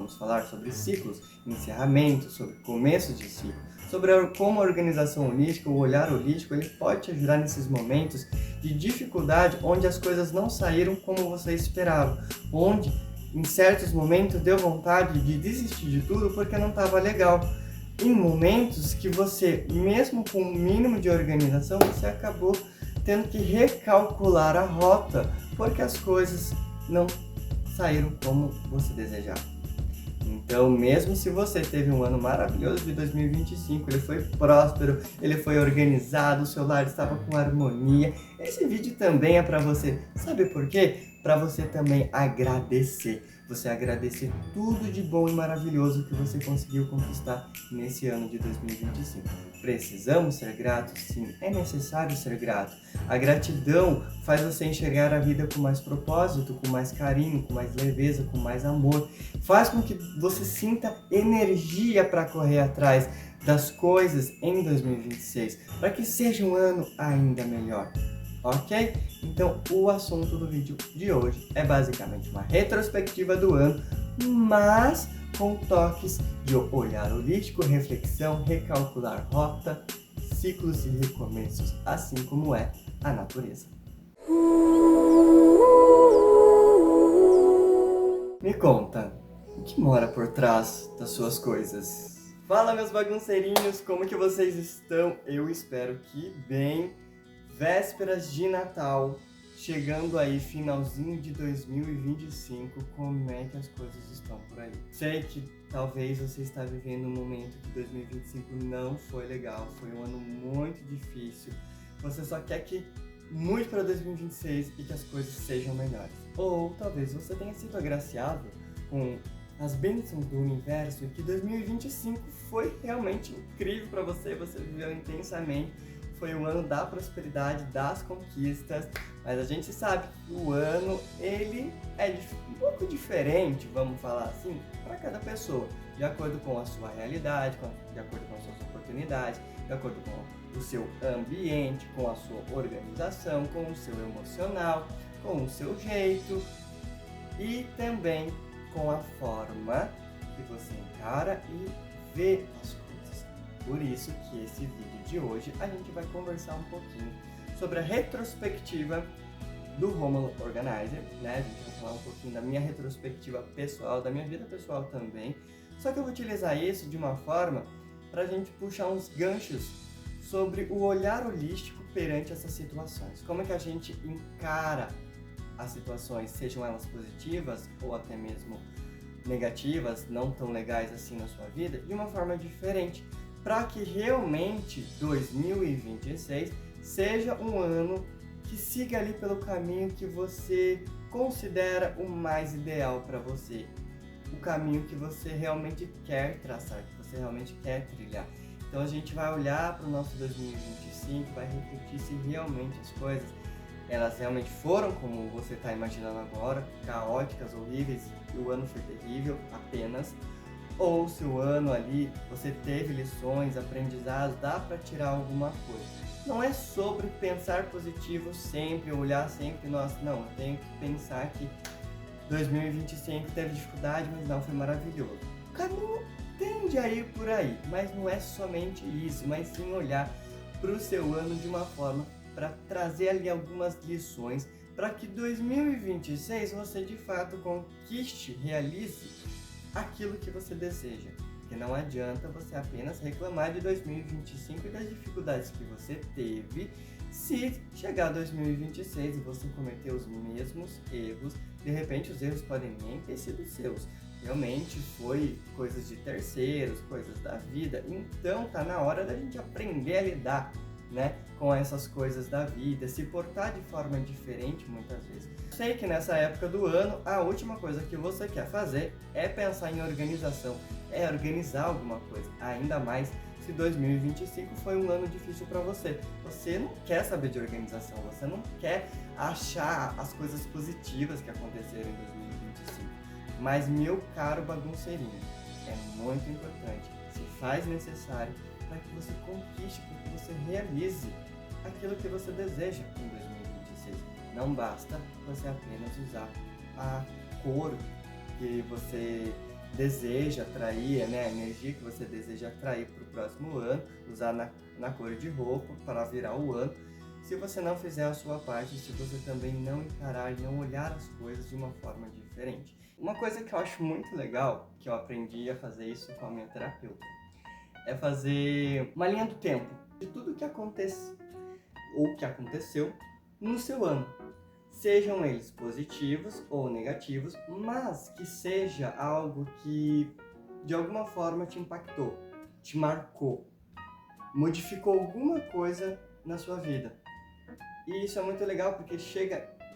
vamos falar sobre ciclos, encerramentos, sobre começos de ciclo, sobre como a organização holística, o olhar holístico, ele pode te ajudar nesses momentos de dificuldade, onde as coisas não saíram como você esperava, onde em certos momentos deu vontade de desistir de tudo porque não estava legal. Em momentos que você, mesmo com o mínimo de organização, você acabou tendo que recalcular a rota, porque as coisas não saíram como você desejava. Então, mesmo se você teve um ano maravilhoso de 2025, ele foi próspero, ele foi organizado, o seu lar estava com harmonia, esse vídeo também é para você. Sabe por quê? Para você também agradecer. Você agradecer tudo de bom e maravilhoso que você conseguiu conquistar nesse ano de 2025. Precisamos ser gratos? Sim, é necessário ser grato. A gratidão faz você enxergar a vida com mais propósito, com mais carinho, com mais leveza, com mais amor. Faz com que você sinta energia para correr atrás das coisas em 2026, para que seja um ano ainda melhor. Ok? Então, o assunto do vídeo de hoje é basicamente uma retrospectiva do ano, mas com toques de olhar holístico, reflexão, recalcular rota, ciclos e recomeços, assim como é a natureza. Me conta, o que mora por trás das suas coisas? Fala, meus bagunceirinhos, como que vocês estão? Eu espero que bem. Vésperas de Natal, chegando aí finalzinho de 2025, como é que as coisas estão por aí? Sei que talvez você está vivendo um momento que 2025 não foi legal, foi um ano muito difícil, você só quer que muito para 2026 e que as coisas sejam melhores. Ou talvez você tenha sido agraciado com as bênçãos do universo e que 2025 foi realmente incrível para você, você viveu intensamente. Foi o ano da prosperidade, das conquistas, mas a gente sabe que o ano, ele é um pouco diferente, vamos falar assim, para cada pessoa, de acordo com a sua realidade, de acordo com as suas oportunidades, de acordo com o seu ambiente, com a sua organização, com o seu emocional, com o seu jeito e também com a forma que você encara e vê as coisas. Por isso que esse vídeo de hoje a gente vai conversar um pouquinho sobre a retrospectiva do Romulo Organizer, né? A gente vai falar um pouquinho da minha retrospectiva pessoal, da minha vida pessoal também. Só que eu vou utilizar isso de uma forma para a gente puxar uns ganchos sobre o olhar holístico perante essas situações. Como é que a gente encara as situações, sejam elas positivas ou até mesmo negativas, não tão legais assim na sua vida, de uma forma diferente, para que realmente 2026 seja um ano que siga ali pelo caminho que você considera o mais ideal para você, o caminho que você realmente quer traçar, que você realmente quer trilhar. Então a gente vai olhar para o nosso 2025, vai refletir se realmente as coisas, elas realmente foram como você está imaginando agora, caóticas, horríveis, e o ano foi terrível apenas, ou se o ano ali você teve lições, aprendizados, dá para tirar alguma coisa. Não é sobre pensar positivo sempre, olhar sempre, nossa, não, eu tenho que pensar que 2025 teve dificuldade, mas não, foi maravilhoso. O caminho tende a ir por aí, mas não é somente isso, mas sim olhar para o seu ano de uma forma para trazer ali algumas lições para que 2026 você de fato conquiste, realize aquilo que você deseja. Porque não adianta você apenas reclamar de 2025 e das dificuldades que você teve se chegar 2026 e você cometer os mesmos erros. De repente os erros podem nem ter sido seus, realmente foi coisas de terceiros, coisas da vida. Então tá na hora da gente aprender a lidar, né, com essas coisas da vida, se portar de forma diferente muitas vezes. Sei que nessa época do ano, a última coisa que você quer fazer é pensar em organização, é organizar alguma coisa, ainda mais se 2025 foi um ano difícil para você. Você não quer saber de organização, você não quer achar as coisas positivas que aconteceram em 2025. Mas, meu caro bagunceirinho, é muito importante, se faz necessário para que você conquiste, para que você realize aquilo que você deseja em 2026. Não basta você apenas usar a cor que você deseja atrair, né, a energia que você deseja atrair para o próximo ano, usar na cor de roupa para virar o ano. Se você não fizer a sua parte, se você também não encarar e não olhar as coisas de uma forma diferente. Uma coisa que eu acho muito legal, que eu aprendi a fazer isso com a minha terapeuta, é fazer uma linha do tempo de tudo que acontece ou que aconteceu no seu ano. Sejam eles positivos ou negativos, mas que seja algo que de alguma forma te impactou, te marcou, modificou alguma coisa na sua vida. E isso é muito legal porque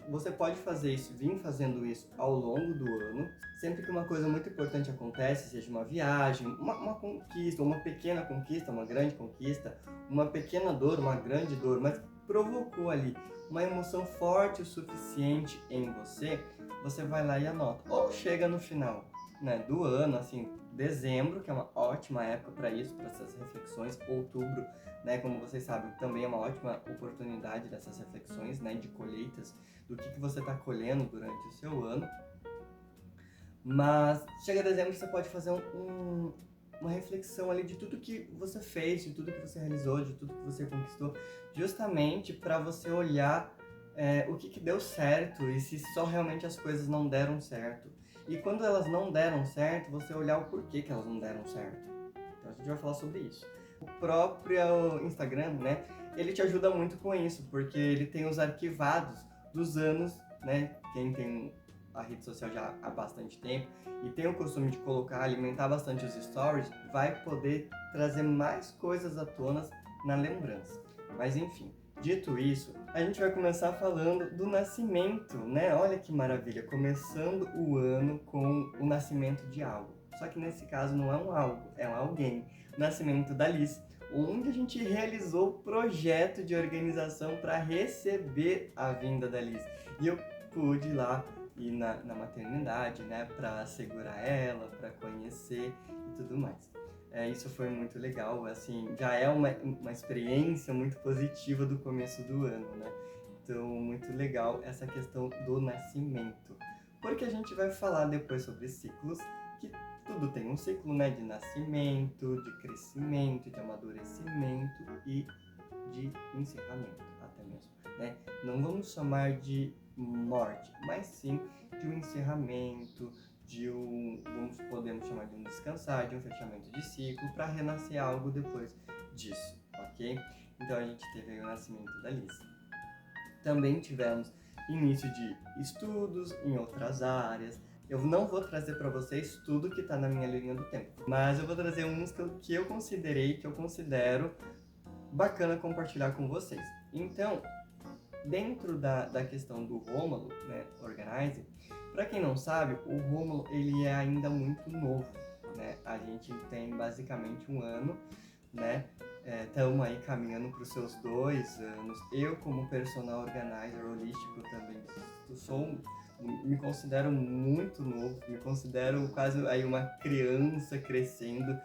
você pode fazer isso, vir fazendo isso ao longo do ano. Sempre que uma coisa muito importante acontece, seja uma viagem, uma conquista, uma pequena conquista, uma grande conquista, uma pequena dor, uma grande dor, mas provocou ali uma emoção forte o suficiente em você, você vai lá e anota. Ou chega no final, né, do ano, assim, dezembro, que é uma ótima época para isso, para essas reflexões, outubro, né, como vocês sabem, também é uma ótima oportunidade dessas reflexões, né, de colheitas, do que você está colhendo durante o seu ano. Mas chega dezembro, você pode fazer uma reflexão ali de tudo que você fez, de tudo que você realizou, de tudo que você conquistou, justamente para você olhar o que deu certo e se só realmente as coisas não deram certo. E quando elas não deram certo, você olhar o porquê que elas não deram certo. Então a gente vai falar sobre isso. O próprio Instagram, né, ele te ajuda muito com isso, porque ele tem os arquivados dos anos, né, quem tem a rede social já há bastante tempo e tem o costume de alimentar bastante os stories, vai poder trazer mais coisas à tona na lembrança. Mas enfim, dito isso, a gente vai começar falando do nascimento, né? Olha que maravilha, começando o ano com o nascimento de algo. Só que nesse caso não é um algo, é um alguém. O nascimento da Liz, onde a gente realizou o projeto de organização para receber a vinda da Liz. E eu pude ir lá ir na maternidade, né, para segurar ela, para conhecer e tudo mais. Isso foi muito legal, assim, já é uma experiência muito positiva do começo do ano, né? Então, muito legal essa questão do nascimento. Porque a gente vai falar depois sobre ciclos, que tudo tem um ciclo, né, de nascimento, de crescimento, de amadurecimento e de encerramento, até mesmo, né? Não vamos chamar de morte, mas sim de um encerramento, podemos chamar de um descansar, de um fechamento de ciclo, para renascer algo depois disso, ok? Então a gente teve aí o nascimento da Liz. Também tivemos início de estudos em outras áreas. Eu não vou trazer para vocês tudo que está na minha linha do tempo, mas eu vou trazer uns que eu considero bacana compartilhar com vocês. Então, dentro da questão do Rômulo, né, Organize, para quem não sabe, o Rômulo ele é ainda muito novo, né? A gente tem basicamente um ano, né? Estamos aí caminhando para os seus 2 anos. Eu, como personal organizer holístico, também me considero muito novo, me considero quase aí uma criança crescendo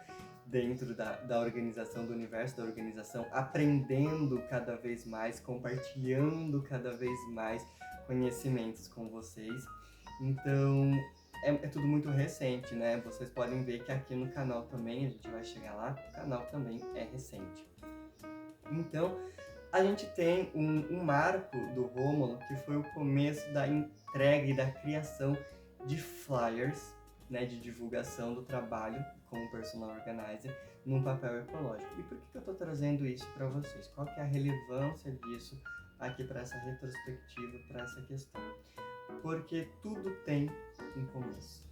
dentro da organização, do universo da organização, aprendendo cada vez mais, compartilhando cada vez mais conhecimentos com vocês. Então, é tudo muito recente, né? Vocês podem ver que aqui no canal também, a gente vai chegar lá, o canal também é recente. Então, a gente tem um marco do Rômulo, que foi o começo da entrega e da criação de flyers, né, de divulgação do trabalho como personal organizer num papel ecológico. E por que eu estou trazendo isso para vocês? Qual que é a relevância disso aqui para essa retrospectiva, para essa questão? Porque tudo tem um começo.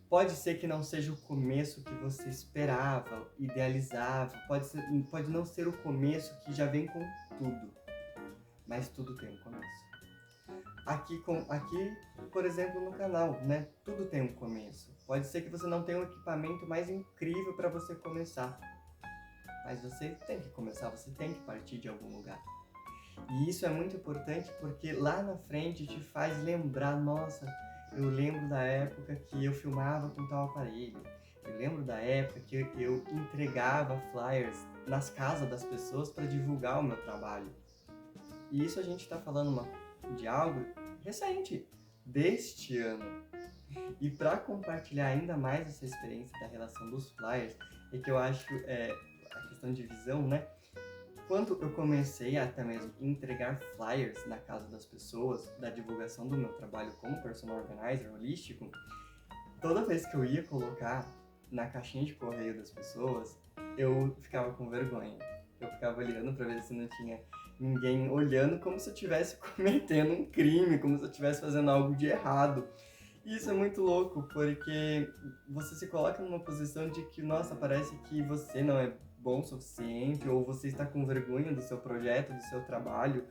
Pode ser que não seja o começo que você esperava, idealizava, pode não ser o começo que já vem com tudo, mas tudo tem um começo. Aqui, por exemplo, no canal, né? Tudo tem um começo. Pode ser que você não tenha um equipamento mais incrível para você começar, mas você tem que começar, você tem que partir de algum lugar. E isso é muito importante porque lá na frente te faz lembrar, nossa, eu lembro da época que eu filmava com tal aparelho, eu lembro da época que eu entregava flyers nas casas das pessoas para divulgar o meu trabalho. E isso a gente está falando de algo recente, deste ano. E para compartilhar ainda mais essa experiência da relação dos flyers, é que eu acho a questão de visão, né? Quando eu comecei a até mesmo entregar flyers na casa das pessoas, da divulgação do meu trabalho como personal organizer holístico, toda vez que eu ia colocar na caixinha de correio das pessoas, eu ficava com vergonha. Eu ficava olhando para ver se não tinha ninguém olhando, como se eu estivesse cometendo um crime, como se eu estivesse fazendo algo de errado. E isso é muito louco, porque você se coloca numa posição de que, nossa, parece que você não é bom o suficiente, ou você está com vergonha do seu projeto, do seu trabalho.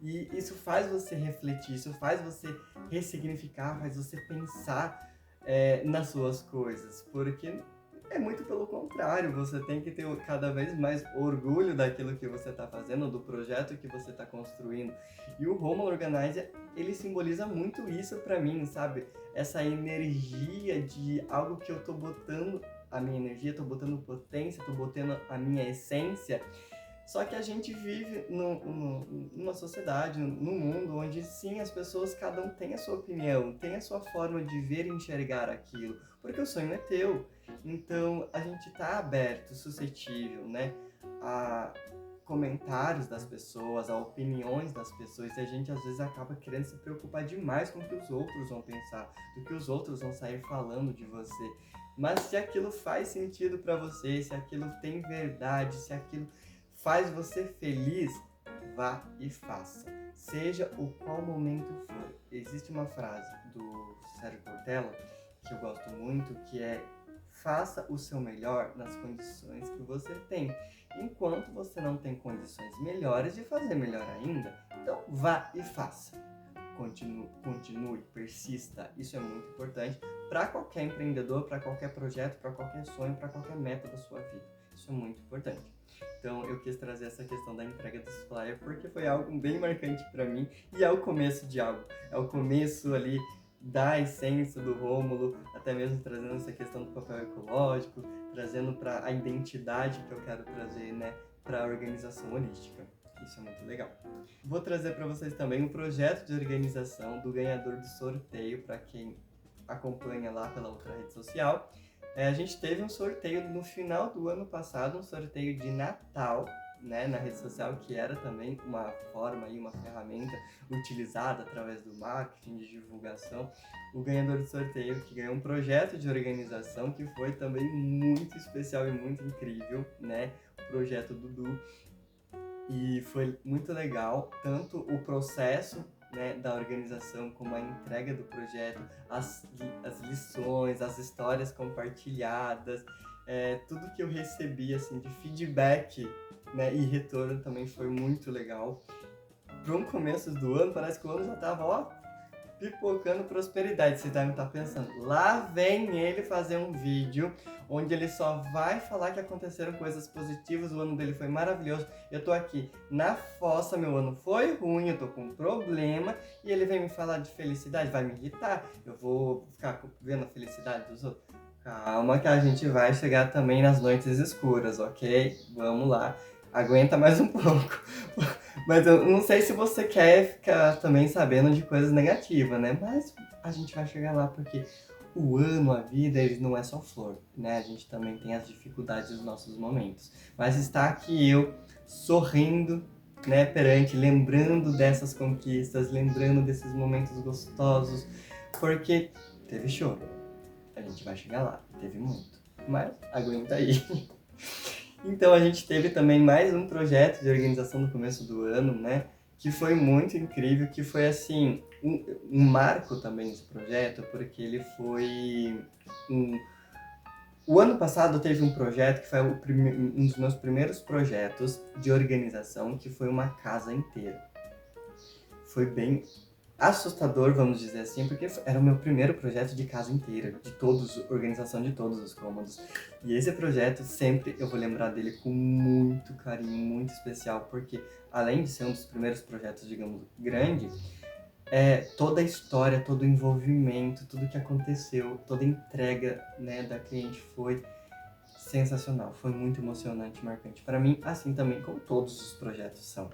E isso faz você refletir, isso faz você ressignificar, faz você pensar nas suas coisas, porque é muito pelo contrário, você tem que ter cada vez mais orgulho daquilo que você está fazendo, do projeto que você está construindo. E o Romulo Organizer, ele simboliza muito isso para mim, sabe? Essa energia de algo que eu tô botando a minha energia, tô botando potência, tô botando a minha essência. Só que a gente vive numa sociedade, num mundo onde sim, as pessoas, cada um tem a sua opinião, tem a sua forma de ver e enxergar aquilo, porque o sonho é teu. Então a gente tá aberto, suscetível, né, a comentários das pessoas, a opiniões das pessoas, e a gente às vezes acaba querendo se preocupar demais com o que os outros vão pensar, do que os outros vão sair falando de você. Mas se aquilo faz sentido para você, se aquilo tem verdade, se aquilo faz você feliz, vá e faça. Seja o qual momento for. Existe uma frase do Sérgio Cortella que eu gosto muito, que é: faça o seu melhor nas condições que você tem. Enquanto você não tem condições melhores de fazer melhor ainda, então vá e faça. Continue, persista. Isso é muito importante para qualquer empreendedor, para qualquer projeto, para qualquer sonho, para qualquer meta da sua vida. Isso é muito importante. Então eu quis trazer essa questão da entrega dos flyers porque foi algo bem marcante para mim e é o começo de algo. É o começo ali da essência do Rômulo, até mesmo trazendo essa questão do papel ecológico, trazendo para a identidade que eu quero trazer, né, para a organização holística. Isso é muito legal. Vou trazer para vocês também um projeto de organização do ganhador do sorteio, para quem acompanha lá pela outra rede social. A gente teve um sorteio no final do ano passado, um sorteio de Natal, né, na rede social, que era também uma forma e uma ferramenta utilizada através do marketing, de divulgação. O ganhador do sorteio que ganhou um projeto de organização que foi também muito especial e muito incrível, né, o projeto Dudu. E foi muito legal, tanto o processo, né, da organização, como a entrega do projeto, as lições, as histórias compartilhadas, tudo que eu recebi assim, de feedback, né, e retorno também foi muito legal. Para um começo do ano, parece que o ano já estava pipocando prosperidade. Você deve estar pensando, lá vem ele fazer um vídeo onde ele só vai falar que aconteceram coisas positivas, o ano dele foi maravilhoso, eu tô aqui na fossa, meu ano foi ruim, eu tô com um problema, e ele vem me falar de felicidade, vai me irritar, eu vou ficar vendo a felicidade dos outros. Calma que a gente vai chegar também nas noites escuras, ok? Vamos lá, aguenta mais um pouco. Mas eu não sei se você quer ficar também sabendo de coisas negativas, né? Mas a gente vai chegar lá porque o ano, a vida, ele não é só flor, né? A gente também tem as dificuldades dos nossos momentos. Mas está aqui eu, sorrindo, né, perante, lembrando dessas conquistas, lembrando desses momentos gostosos, porque teve choro. A gente vai chegar lá, teve muito. Mas aguenta aí. Então a gente teve também mais um projeto de organização no começo do ano, né? Que foi muito incrível, que foi assim, um marco também esse projeto, porque ele foi O ano passado teve um projeto que foi um dos meus primeiros projetos de organização, que foi uma casa inteira. Foi bem assustador, vamos dizer assim, porque era o meu primeiro projeto de casa inteira, organização de todos os cômodos. E esse projeto sempre eu vou lembrar dele com muito carinho, muito especial, porque além de ser um dos primeiros projetos, digamos, grande, toda a história, todo o envolvimento, tudo que aconteceu, toda a entrega, né, da cliente foi sensacional, foi muito emocionante, marcante. Para mim, assim também como todos os projetos são.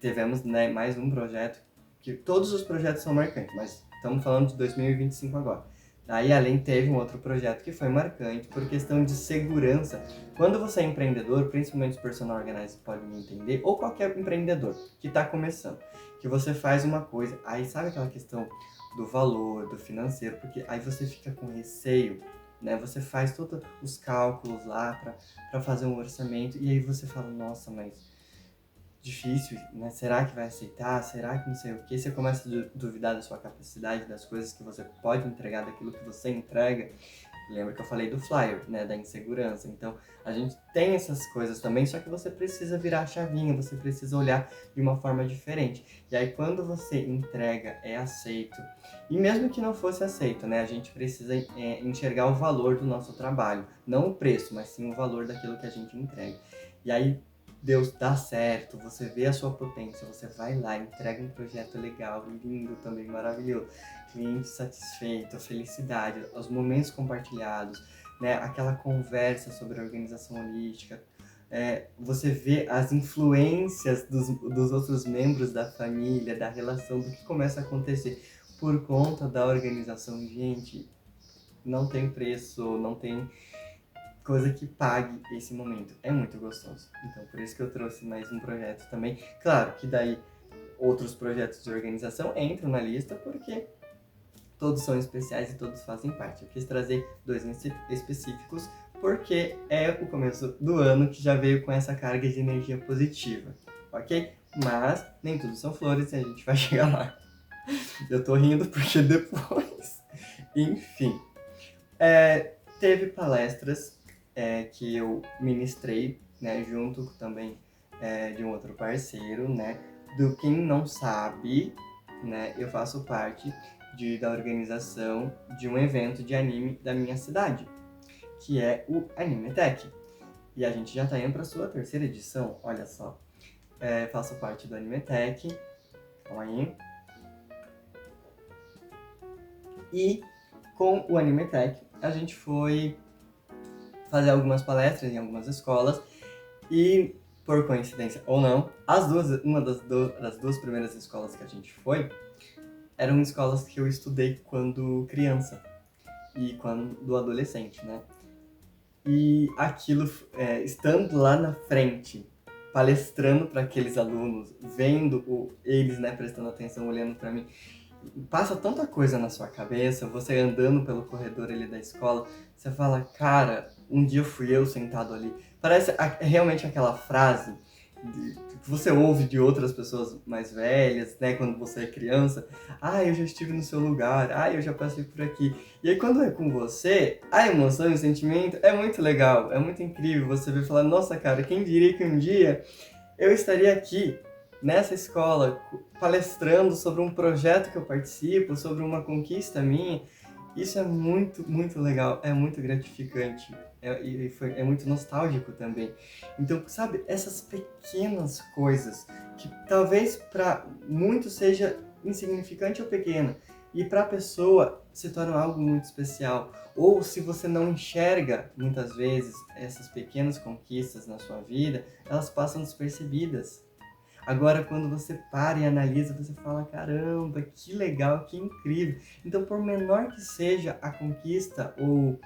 Tivemos, né, mais um projeto que todos os projetos são marcantes, mas Estamos falando de 2025 agora. Daí, além, teve um outro projeto que foi marcante por questão de segurança. Quando você é empreendedor, principalmente os personal organizers podem me entender, ou qualquer empreendedor que está começando, que você faz uma coisa, aí sabe aquela questão do valor, do financeiro, porque aí você fica com receio, né? Você faz todos os cálculos lá para fazer um orçamento, e aí você fala, nossa, mas difícil, né? Será que vai aceitar? Será que não sei o quê? Você começa a duvidar da sua capacidade, das coisas que você pode entregar, daquilo que você entrega. Lembra que eu falei do flyer, né? Da insegurança. Então, a gente tem essas coisas também, só que você precisa virar a chavinha, você precisa olhar de uma forma diferente. E aí, quando você entrega, é aceito. E mesmo que não fosse aceito, né? A gente precisa enxergar o valor do nosso trabalho. Não o preço, mas sim o valor daquilo que a gente entrega. E aí, Deus dá certo, você vê a sua potência, você vai lá, entrega um projeto legal, lindo também, maravilhoso, cliente satisfeito, felicidade, os momentos compartilhados, né? Aquela conversa sobre a organização holística, você vê as influências dos outros membros da família, da relação, do que começa a acontecer por conta da organização. Gente, não tem preço, não tem coisa que pague esse momento. É muito gostoso. Então, por isso que eu trouxe mais um projeto também. Claro que daí outros projetos de organização entram na lista, porque todos são especiais e todos fazem parte. Eu quis trazer 2 específicos, porque é o começo do ano que já veio com essa carga de energia positiva, ok? Mas nem tudo são flores e a gente vai chegar lá. Eu tô rindo porque depois... Enfim. Teve palestras que eu ministrei, né, junto também de um outro parceiro, né, do quem não sabe, né, eu faço parte da organização de um evento de anime da minha cidade, que é o Animetech, e a gente já está indo para sua 3ª edição, olha só, faço parte do Animetech, calma aí, e com o Animetech a gente foi fazer algumas palestras em algumas escolas e, por coincidência ou não, uma das 2 primeiras escolas que a gente foi eram escolas que eu estudei quando criança e quando adolescente, né? E aquilo, estando lá na frente, palestrando para aqueles alunos, vendo eles, né, prestando atenção, olhando para mim, passa tanta coisa na sua cabeça, você andando pelo corredor ali da escola, você fala, cara, um dia fui eu sentado ali. Parece realmente aquela frase que você ouve de outras pessoas mais velhas, né, quando você é criança. Ah, eu já estive no seu lugar, ah, eu já passei por aqui. E aí quando é com você, a emoção e o sentimento é muito legal, é muito incrível você ver e falar, nossa, cara, quem diria que um dia eu estaria aqui, nessa escola, palestrando sobre um projeto que eu participo, sobre uma conquista minha. Isso é muito, muito legal, é muito gratificante, é muito nostálgico também. Então, sabe, essas pequenas coisas, que talvez para muitos seja insignificante ou pequena, e para a pessoa se torna algo muito especial. Ou se você não enxerga, muitas vezes, essas pequenas conquistas na sua vida, elas passam despercebidas. Agora, quando você para e analisa, você fala, caramba, que legal, que incrível. Então, por menor que seja a conquista ou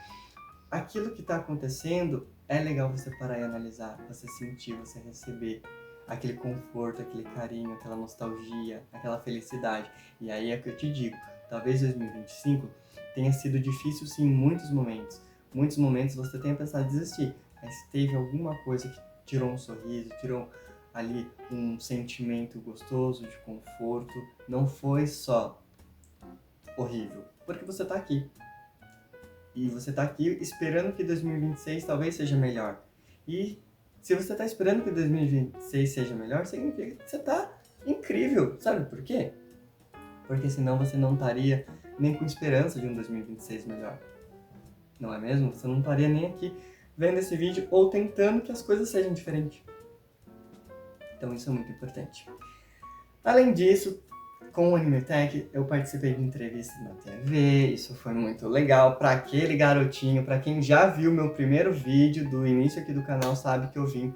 aquilo que está acontecendo, é legal você parar e analisar, você sentir, você receber aquele conforto, aquele carinho, aquela nostalgia, aquela felicidade. E aí é que eu te digo, talvez 2025 tenha sido difícil sim em muitos momentos. Muitos momentos você tenha pensado em desistir, mas teve alguma coisa que tirou um sorriso, tirou ali um sentimento gostoso, de conforto. Não foi só horrível, porque você tá aqui. E você tá aqui esperando que 2026 talvez seja melhor. E se você tá esperando que 2026 seja melhor, significa que você tá incrível. Sabe por quê? Porque senão você não estaria nem com esperança de um 2026 melhor. Não é mesmo? Você não estaria nem aqui vendo esse vídeo ou tentando que as coisas sejam diferentes. Então isso é muito importante. Além disso, com o Animetech, eu participei de entrevistas na TV, isso foi muito legal. Para aquele garotinho, para quem já viu meu primeiro vídeo do início aqui do canal, sabe que eu vim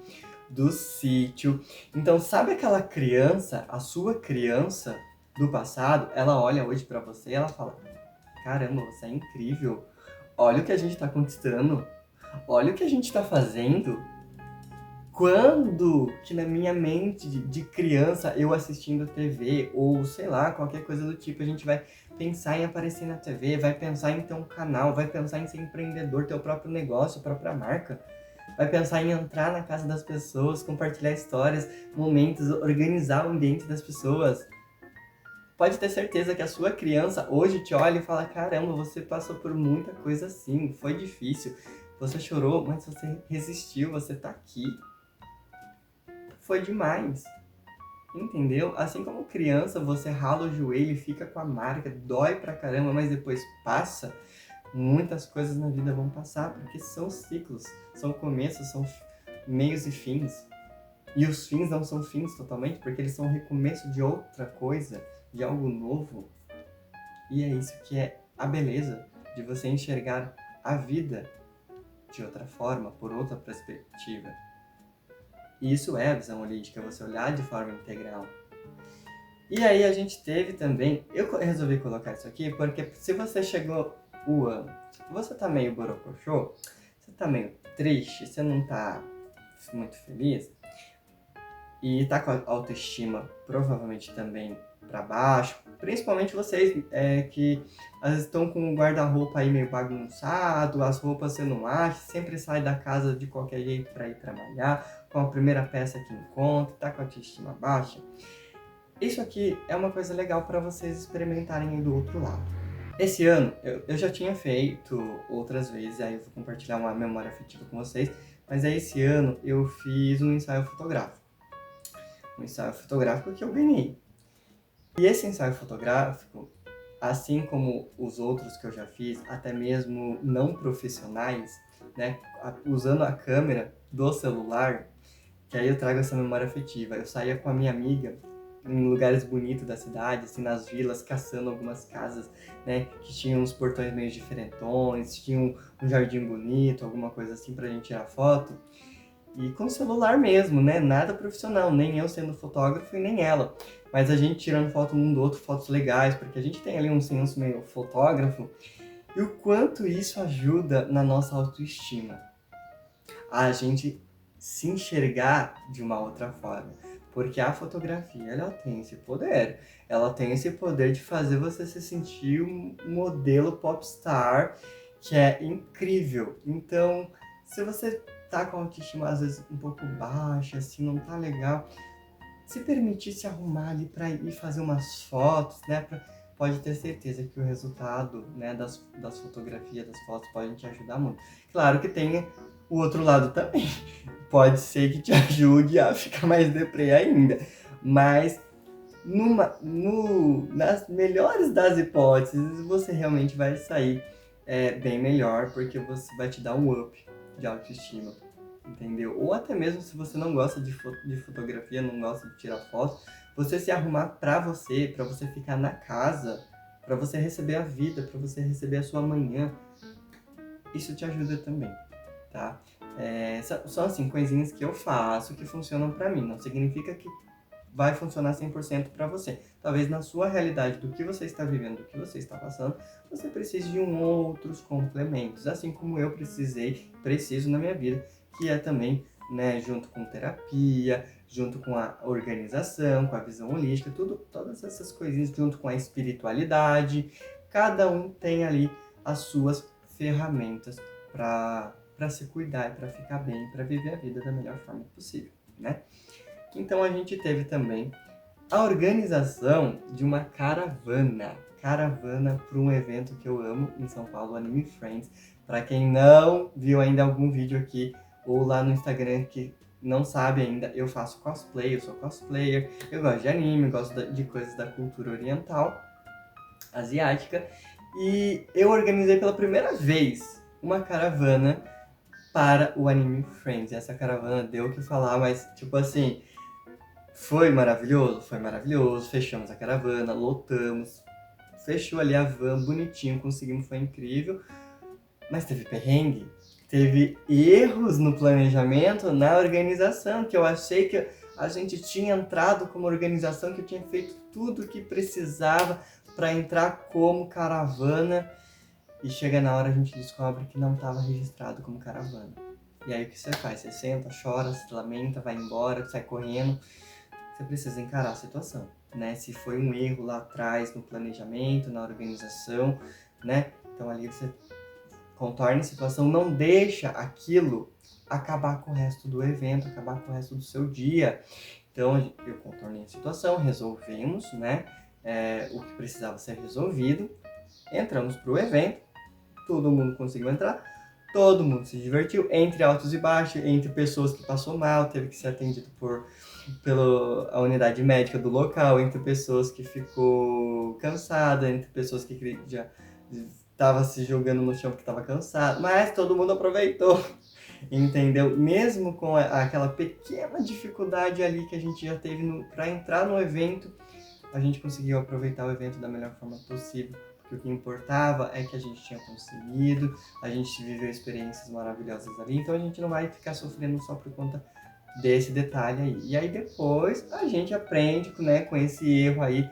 do sítio. Então, sabe aquela criança, a sua criança, do passado, ela olha hoje pra você e ela fala: caramba, você é incrível. Olha o que a gente tá conquistando. Olha o que a gente tá fazendo. Quando que na minha mente de criança, eu assistindo TV, ou sei lá, qualquer coisa do tipo, a gente vai pensar em aparecer na TV, vai pensar em ter um canal, vai pensar em ser empreendedor, ter o próprio negócio, a própria marca, vai pensar em entrar na casa das pessoas, compartilhar histórias, momentos, organizar o ambiente das pessoas. Pode ter certeza que a sua criança hoje te olha e fala: caramba, você passou por muita coisa assim, foi difícil, você chorou, mas você resistiu, você tá aqui. Foi demais, entendeu? Assim como criança, você rala o joelho e fica com a marca, dói pra caramba, mas depois passa. Muitas coisas na vida vão passar, porque são ciclos, são começos, são meios e fins. E os fins não são fins totalmente, porque eles são o recomeço de outra coisa, de algo novo. E é isso que é a beleza de você enxergar a vida de outra forma, por outra perspectiva. E isso é a visão holística, você olhar de forma integral. E aí a gente teve também, eu resolvi colocar isso aqui porque se você chegou o ano, você tá meio borocochô, você tá meio triste, você não tá muito feliz, e tá com a autoestima provavelmente também para baixo, principalmente vocês que às vezes estão com o guarda-roupa aí meio bagunçado, as roupas você não acha, sempre sai da casa de qualquer jeito para ir trabalhar, com a primeira peça que encontra, tá com a autoestima baixa. Isso aqui é uma coisa legal para vocês experimentarem aí do outro lado. Esse ano, eu já tinha feito outras vezes, aí eu vou compartilhar uma memória afetiva com vocês, mas aí esse ano eu fiz um ensaio fotográfico. Um ensaio fotográfico que eu ganhei. E esse ensaio fotográfico, assim como os outros que eu já fiz, até mesmo não profissionais, né, usando a câmera do celular, que aí eu trago essa memória afetiva. Eu saía com a minha amiga em lugares bonitos da cidade, assim, nas vilas, caçando algumas casas, né, que tinham uns portões meio diferentões, tinham um jardim bonito, alguma coisa assim pra gente tirar foto. E com celular mesmo, né, nada profissional, nem eu sendo fotógrafo e nem ela. Mas a gente tirando foto um do outro, fotos legais, porque a gente tem ali um senso meio fotógrafo. E o quanto isso ajuda na nossa autoestima. A gente se enxergar de uma outra forma. Porque a fotografia, ela tem esse poder. Ela tem esse poder de fazer você se sentir um modelo popstar, que é incrível. Então, se você tá com a autoestima às vezes um pouco baixa, assim, não tá legal, se permitir se arrumar ali pra ir fazer umas fotos, né? Pode ter certeza que o resultado, né, das fotografias, das fotos, pode te ajudar muito. Claro que tem o outro lado também. Pode ser que te ajude a ficar mais deprê ainda. Mas nas melhores das hipóteses, você realmente vai sair bem melhor, porque você vai te dar um up de autoestima, entendeu? Ou até mesmo se você não gosta de fotografia, não gosta de tirar foto, você se arrumar pra você ficar na casa, pra você receber a vida, pra você receber a sua manhã, isso te ajuda também, tá? São assim, coisinhas que eu faço que funcionam pra mim, não significa que vai funcionar 100% para você. Talvez na sua realidade, do que você está vivendo, do que você está passando, você precise de outros complementos, assim como eu preciso na minha vida, que é também, né, junto com terapia, junto com a organização, com a visão holística, todas essas coisinhas, junto com a espiritualidade. Cada um tem ali as suas ferramentas para se cuidar e para ficar bem, para viver a vida da melhor forma possível, né? Então a gente teve também a organização de uma caravana para um evento que eu amo em São Paulo, Anime Friends. Para quem não viu ainda algum vídeo aqui ou lá no Instagram que não sabe ainda, eu faço cosplay, eu sou cosplayer, eu gosto de anime, gosto de coisas da cultura oriental, asiática, e eu organizei pela primeira vez uma caravana para o Anime Friends. Essa caravana deu o que falar, mas tipo assim, foi maravilhoso, fechamos a caravana, lotamos, fechou ali a van bonitinho, conseguimos, foi incrível, mas teve perrengue, teve erros no planejamento, na organização, que eu achei que a gente tinha entrado como organização, que eu tinha feito tudo o que precisava para entrar como caravana, e chega na hora a gente descobre que não estava registrado como caravana. E aí o que você faz? Você senta, chora, se lamenta, vai embora, sai correndo. Você precisa encarar a situação, né? Se foi um erro lá atrás no planejamento, na organização, né? Então ali você contorna a situação, não deixa aquilo acabar com o resto do evento, acabar com o resto do seu dia. Então eu contornei a situação, resolvemos, né? O que precisava ser resolvido, entramos para o evento, todo mundo conseguiu entrar, todo mundo se divertiu, entre altos e baixos, entre pessoas que passou mal, teve que ser atendido pela unidade médica do local, entre pessoas que ficou cansada, entre pessoas que já estava se jogando no chão porque estava cansado, mas todo mundo aproveitou, entendeu? Mesmo com aquela pequena dificuldade ali que a gente já teve para entrar no evento, a gente conseguiu aproveitar o evento da melhor forma possível, porque o que importava é que a gente tinha conseguido, a gente viveu experiências maravilhosas ali, então a gente não vai ficar sofrendo só por conta desse detalhe aí. E aí depois a gente aprende, né, com esse erro aí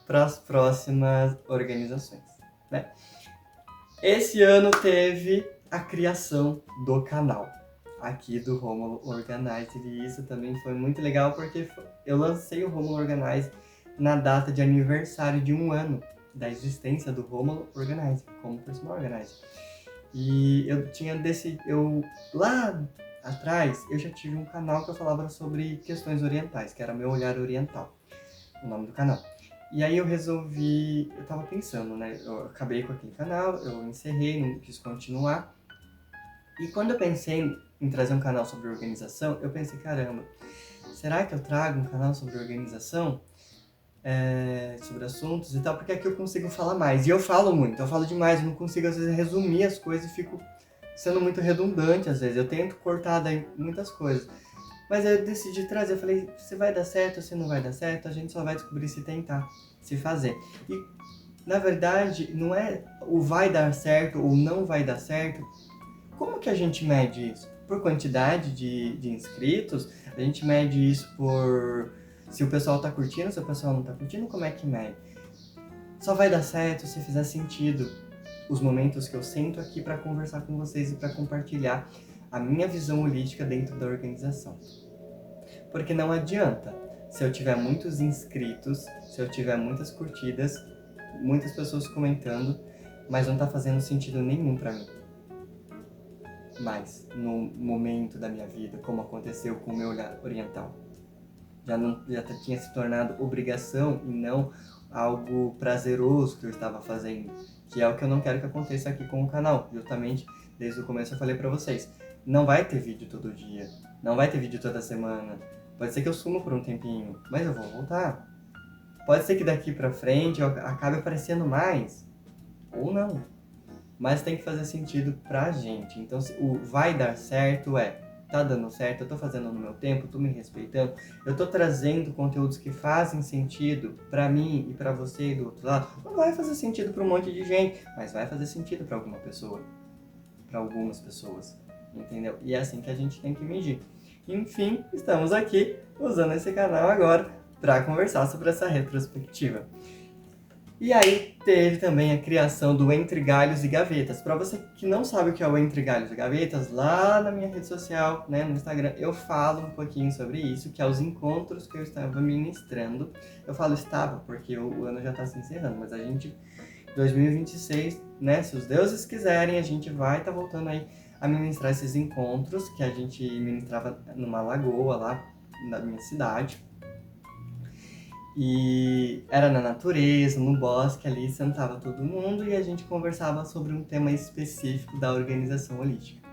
para as próximas organizações, né? Esse ano teve a criação do canal aqui do Romulo Organize, e isso também foi muito legal porque eu lancei o Romulo Organize na data de aniversário de 1 ano da existência do Romulo Organize como personal organizer. E eu tinha decidido, lá atrás eu já tive um canal que eu falava sobre questões orientais, que era Meu Olhar Oriental, o nome do canal. E aí eu tava pensando, né, eu acabei com aquele canal, eu encerrei, não quis continuar. E quando eu pensei em trazer um canal sobre organização, eu pensei, caramba, será que eu trago um canal sobre organização? Sobre assuntos e tal, porque aqui eu consigo falar mais. E eu falo muito, eu falo demais, eu não consigo às vezes resumir as coisas e fico sendo muito redundante às vezes. Eu tento cortar daí muitas coisas. Mas aí eu decidi trazer, eu falei, se vai dar certo ou se não vai dar certo, a gente só vai descobrir se tentar, se fazer. E, na verdade, não é o vai dar certo ou não vai dar certo. Como que a gente mede isso? Por quantidade de inscritos? A gente mede isso por se o pessoal tá curtindo, se o pessoal não tá curtindo, como é que mede? Só vai dar certo se fizer sentido os momentos que eu sento aqui para conversar com vocês e para compartilhar a minha visão holística dentro da organização. Porque não adianta se eu tiver muitos inscritos, se eu tiver muitas curtidas, muitas pessoas comentando, mas não tá fazendo sentido nenhum para mim. Mas no momento da minha vida, como aconteceu com o Meu Olhar Oriental, já tinha se tornado obrigação e não algo prazeroso que eu estava fazendo, que é o que eu não quero que aconteça aqui com o canal. Justamente desde o começo eu falei para vocês, não vai ter vídeo todo dia, não vai ter vídeo toda semana. Pode ser que eu suma por um tempinho, mas eu vou voltar. Pode ser que daqui pra frente eu acabe aparecendo mais, ou não. Mas tem que fazer sentido pra gente. Então o vai dar certo tá dando certo, eu tô fazendo no meu tempo, tô me respeitando, eu tô trazendo conteúdos que fazem sentido pra mim e pra você do outro lado. Não vai fazer sentido pra um monte de gente, mas vai fazer sentido pra alguma pessoa, pra algumas pessoas, entendeu? E é assim que a gente tem que medir. Enfim, estamos aqui usando esse canal agora para conversar sobre essa retrospectiva. E aí teve também a criação do Entre Galhos e Gavetas. Para você que não sabe o que é o Entre Galhos e Gavetas, lá na minha rede social, né, no Instagram, eu falo um pouquinho sobre isso, que é os encontros que eu estava ministrando. Eu falo estava porque o ano já está se encerrando, mas a gente, 2026, né, se os deuses quiserem, a gente vai estar voltando aí a ministrar esses encontros que a gente ministrava numa lagoa lá na minha cidade. E era na natureza, no bosque ali, sentava todo mundo e a gente conversava sobre um tema específico da organização holística.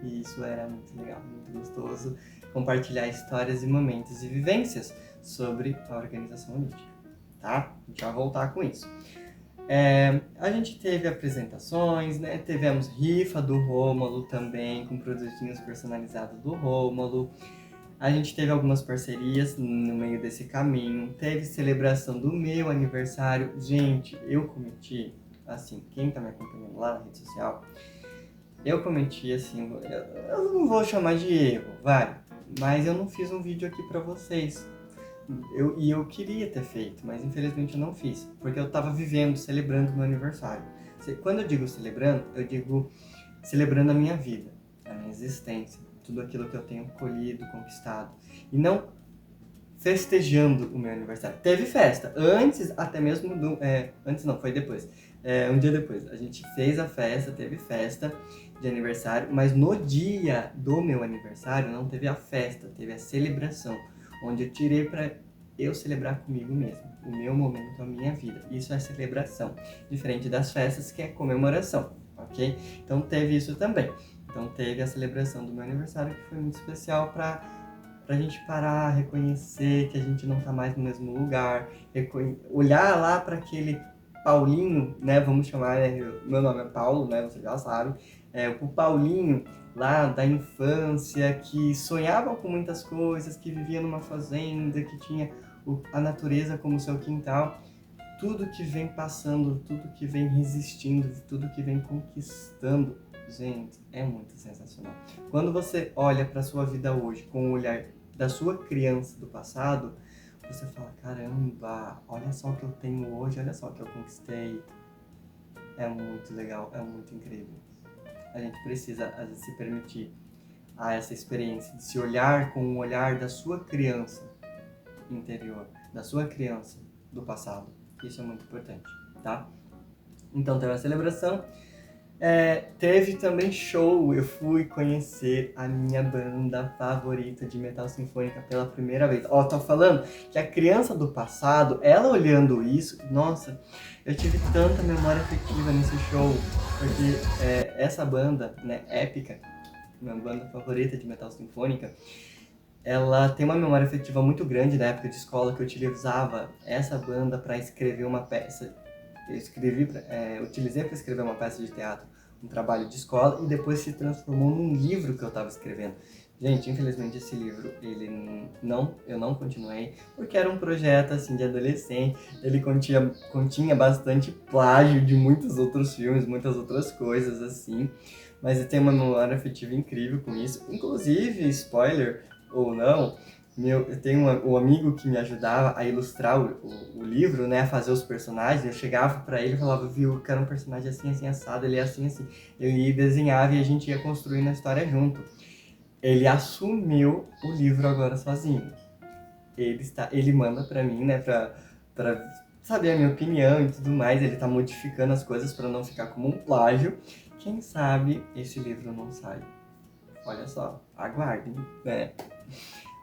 E isso era muito legal, muito gostoso, compartilhar histórias e momentos e vivências sobre a organização holística, tá? A gente vai voltar com isso. A gente teve apresentações, né? Tivemos rifa do Rômulo também, com produtinhos personalizados do Rômulo. A gente teve algumas parcerias no meio desse caminho, teve celebração do meu aniversário. Gente, eu cometi, assim, quem tá me acompanhando lá na rede social, eu cometi, assim, eu não vou chamar de erro, vai. mas eu não fiz um vídeo aqui pra vocês. Eu queria ter feito, mas infelizmente eu não fiz, porque eu tava vivendo, celebrando meu aniversário. Quando eu digo celebrando, eu digo celebrando a minha vida, a minha existência, tudo aquilo que eu tenho colhido, conquistado. E não festejando o meu aniversário. Teve festa, antes até mesmo do... antes não, foi depois. Um dia depois. A gente fez a festa, teve festa de aniversário, mas no dia do meu aniversário não teve a festa, teve a celebração, onde eu tirei pra eu celebrar comigo mesmo, o meu momento, a minha vida. Isso é celebração, diferente das festas que é comemoração, ok? Então teve isso também. Então teve a celebração do meu aniversário, que foi muito especial pra gente parar, reconhecer que a gente não tá mais no mesmo lugar, olhar lá para aquele Paulinho, né, vamos chamar, né, meu nome é Paulo, né, você já sabe, o Paulinho lá da infância, que sonhava com muitas coisas, que vivia numa fazenda, que tinha a natureza como seu quintal. Tudo que vem passando, tudo que vem resistindo, tudo que vem conquistando, gente, é muito sensacional. Quando você olha para sua vida hoje com o olhar da sua criança do passado, você fala, caramba, olha só o que eu tenho hoje, olha só o que eu conquistei. É muito legal, é muito incrível. A gente precisa, às vezes, se permitir a essa experiência de se olhar com o olhar da sua criança interior, da sua criança do passado. Isso é muito importante, tá? Então teve a celebração. Teve também show, eu fui conhecer a minha banda favorita de metal sinfônica pela primeira vez. Tô falando que a criança do passado, ela olhando isso, nossa, eu tive tanta memória afetiva nesse show, porque essa banda, né, épica, minha banda favorita de metal sinfônica, ela tem uma memória afetiva muito grande da época de escola, que eu utilizava essa banda para escrever uma peça. Eu utilizei para escrever uma peça de teatro, um trabalho de escola, e depois se transformou num livro que eu estava escrevendo. Gente, infelizmente esse livro, eu não continuei, porque era um projeto assim de adolescente, ele continha bastante plágio de muitos outros filmes, muitas outras coisas assim, mas eu tenho uma memória afetiva incrível com isso. Inclusive, spoiler ou não, eu tenho um amigo que me ajudava a ilustrar o livro, né, a fazer os personagens. Eu chegava pra ele e falava, viu, eu quero um personagem assim, assim, assado, ele é assim, assim. Eu ia desenhar e a gente ia construindo a história junto. Ele assumiu o livro agora sozinho. Ele manda pra mim, né, pra saber a minha opinião e tudo mais. Ele tá modificando as coisas pra não ficar como um plágio. Quem sabe esse livro não sai. Olha só, aguardem, né?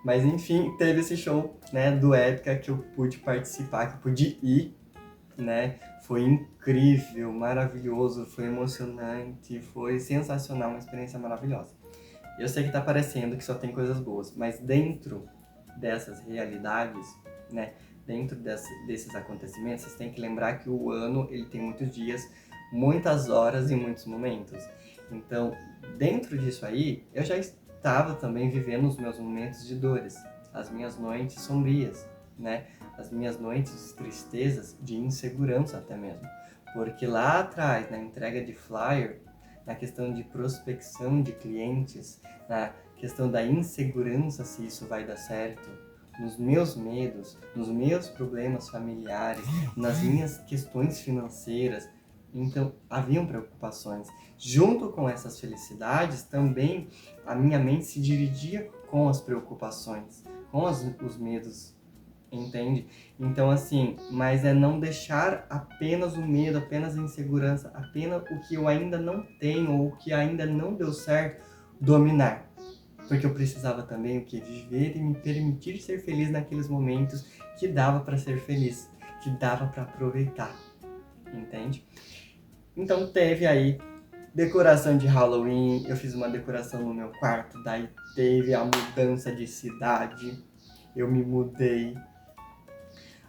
Mas enfim, teve esse show, né, do Épica que eu pude participar, que eu pude ir, né? Foi incrível, maravilhoso, foi emocionante, foi sensacional, uma experiência maravilhosa. Eu sei que tá parecendo que só tem coisas boas, mas dentro dessas realidades, né, dentro desses acontecimentos, vocês têm que lembrar que o ano, ele tem muitos dias, muitas horas e muitos momentos. Então, dentro disso aí, eu já estava também vivendo os meus momentos de dores, as minhas noites sombrias, né? As minhas noites de tristezas, de insegurança até mesmo. Porque lá atrás, na entrega de flyer, na questão de prospecção de clientes, na questão da insegurança se isso vai dar certo, nos meus medos, nos meus problemas familiares, nas minhas questões financeiras, então haviam preocupações. Junto com essas felicidades, também a minha mente se dirigia com as preocupações, com os medos, entende? Então assim, mas é não deixar apenas o medo, apenas a insegurança, apenas o que eu ainda não tenho ou o que ainda não deu certo dominar. Porque eu precisava também viver e me permitir ser feliz naqueles momentos que dava para ser feliz, que dava para aproveitar, entende? Então teve aí decoração de Halloween, eu fiz uma decoração no meu quarto, daí teve a mudança de cidade, eu me mudei.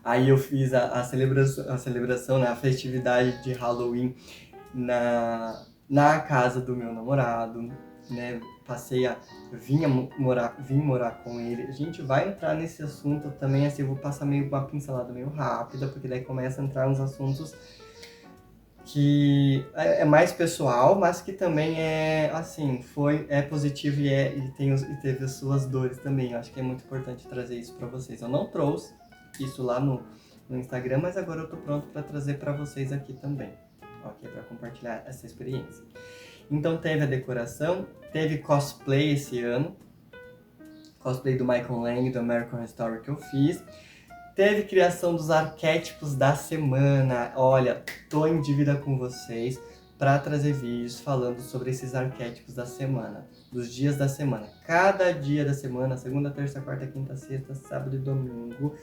Aí eu fiz a celebração, né, a festividade de Halloween na casa do meu namorado, né? Vim morar com ele. A gente vai entrar nesse assunto também, assim, eu vou passar uma pincelada meio rápida, porque daí começa a entrar uns assuntos que é mais pessoal, mas que também é, assim, é positivo e teve as suas dores também. Eu acho que é muito importante trazer isso para vocês. Eu não trouxe isso lá no Instagram, mas agora eu tô pronto para trazer para vocês aqui também, ok? Para compartilhar essa experiência. Então teve a decoração, teve cosplay esse ano, cosplay do Michael Lang, do American Horror Story que eu fiz. Teve criação dos arquétipos da semana. Olha, tô em dívida com vocês para trazer vídeos falando sobre esses arquétipos da semana, dos dias da semana. Cada dia da semana, segunda, terça, quarta, quinta, sexta, sábado e domingo,